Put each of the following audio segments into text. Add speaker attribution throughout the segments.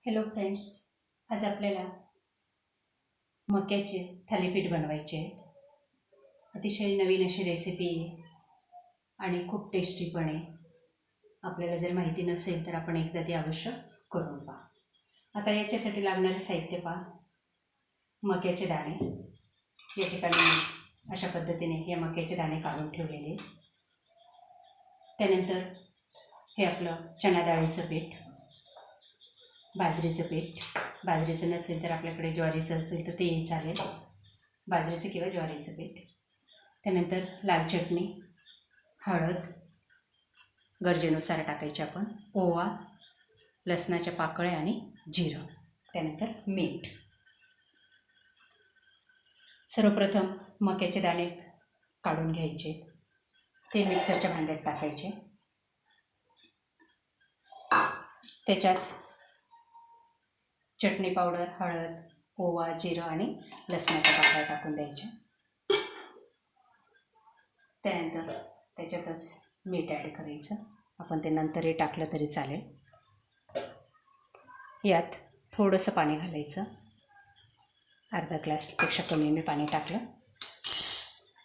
Speaker 1: Hello friends, आज आपल्याला मक्याचे थालीपीठ बनवायचे आहेत. अतिशय नवीन अशी रेसिपी आहे आणि खूप टेस्टी पण आहे. आपल्याला जर माहिती नसेल तर आपण एकदा ती अवश्य करून पहा. आता याच्यासाठी लागणारे साहित्य पहा. मक्याचे दाणे, या ठिकाणी अशा पद्धतीने हे मक्याचे दाणे काढून ठेवलेले. त्यानंतर हे आपलं चणा डाळीचं पीठ, बाजरीचं पीठ, बाजरीचं नसेल तर आपल्याकडे ज्वारीचं असेल तर तेही चालेल, बाजरीचं किंवा ज्वारीचं पीठ. त्यानंतर लाल चटणी, हळद गरजेनुसार टाकायची आपण, ओवा, लसणाच्या पाकळ्या आणि जिरं, त्यानंतर मीठ. सर्वप्रथम मक्याचे दाणे काढून घ्यायचे, ते मिक्सरच्या भांड्यात टाकायचे. त्याच्यात चटणी पावडर, हळद, ओवा, जिरं आणि लसणाच्या पाकळ्या टाकून द्यायच्या. त्यानंतर त्याच्यातच मीठ ॲड करायचं. आपण ते नंतरही टाकलं तरी चालेल. यात थोडंसं पाणी घालायचं, अर्धा ग्लासपेक्षा कमी मी पाणी टाकलं.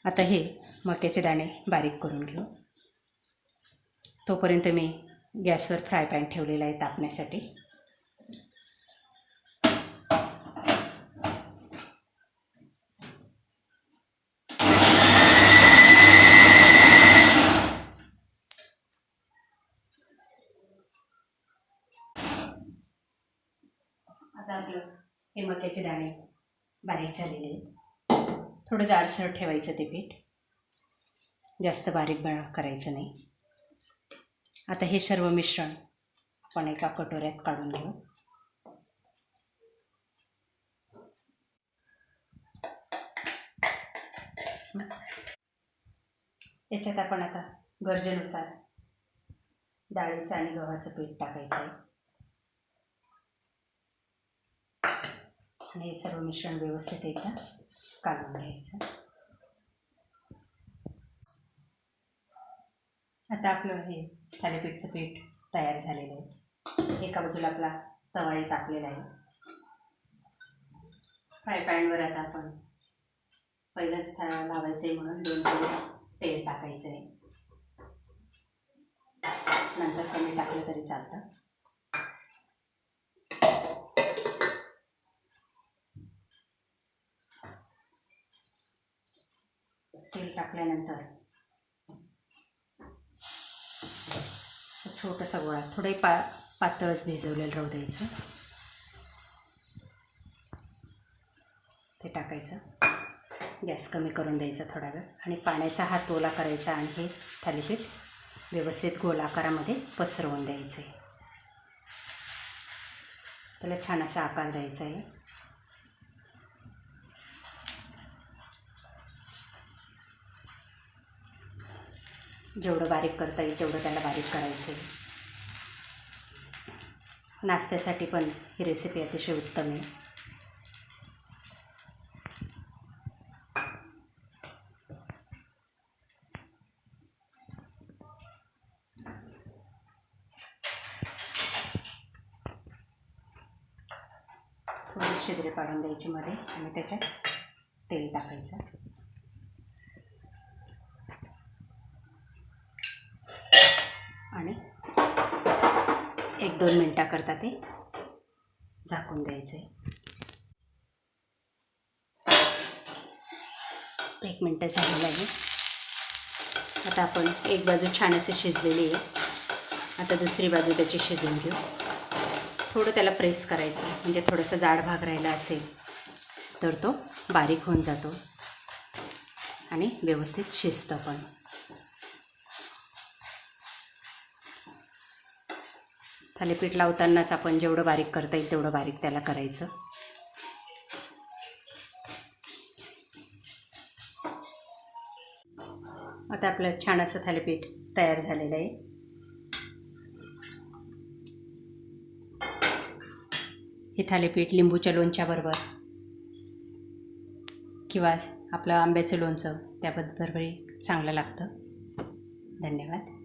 Speaker 1: आता हे मक्याचे दाणे बारीक करून घेऊ. तोपर्यंत मी गॅसवर फ्राय पॅन ठेवलेला आहे तापण्यासाठी. आता आपलं हे मक्याचे दाणे बारीक झालेले आहेत. थोडं जाडसर ठेवायचं ते पीठ, जास्त बारीक करायचं नाही. आता हे सर्व मिश्रण आपण एका कटोऱ्यात काढून घेऊ. याच्यात आपण आता गरजेनुसार डाळीचं आणि गव्हाचं पीठ टाकायचं आहे आणि हे सर्व मिश्रण व्यवस्थित एकदा कालवून घ्यायचं. आता आपलं हे थालीपीठचं पीठ तयार झालेलं आहे. एका बाजूला आपला तवाही तापलेला आहे. फ्राय पॅनवर आता आपण पहिलंच लावायचं आहे म्हणून 2 चमचे तेल टाकायचं आहे. नंतर कमी टाकलं तरी चालतं. तेल टाकल्यानंतर छोटंसं गोळा, थोडंही पातळच भिजवलेलं राहू द्यायचं. ते टाकायचं, गॅस कमी करून द्यायचा थोडा वेळ आणि पाण्याचा हात ओला करायचा आणि हे थालीपीठ व्यवस्थित गोल आकारामध्ये पसरवून द्यायचं आहे. त्याला छान असा आकार द्यायचा आहे. जेवढं बारीक करता येईल तेवढं त्याला बारीक करायचं आहे. नाश्त्यासाठी पण ही रेसिपी अतिशय उत्तम आहे. थोडी छिद्रे पाडून द्यायची मध्ये आणि त्याच्यात तेल टाकायचं आणि 1-2 मिनटाकरता ते झाकून द्यायचं आहे. 1 मिनटं झालेलं आहे. आता आपण एक बाजू छान अशी शिजलेली आहे. आता दुसरी बाजू त्याची शिजवून घेऊ. थोडं त्याला प्रेस करायचं, म्हणजे थोडासा जाड भाग राहिला असेल तर तो बारीक होऊन जातो आणि व्यवस्थित शिजतं पण. थालीपीठ लावतानाच आपण जेवढं बारीक करता येईल तेवढं बारीक त्याला करायचं. आता आपलं छान असं थालीपीठ तयार झालेलं आहे. हे थालीपीठ लिंबूच्या लोणच्याबरोबर किंवा आपलं आंब्याचं लोणचं त्याबरोबरही चांगलं लागतं. धन्यवाद.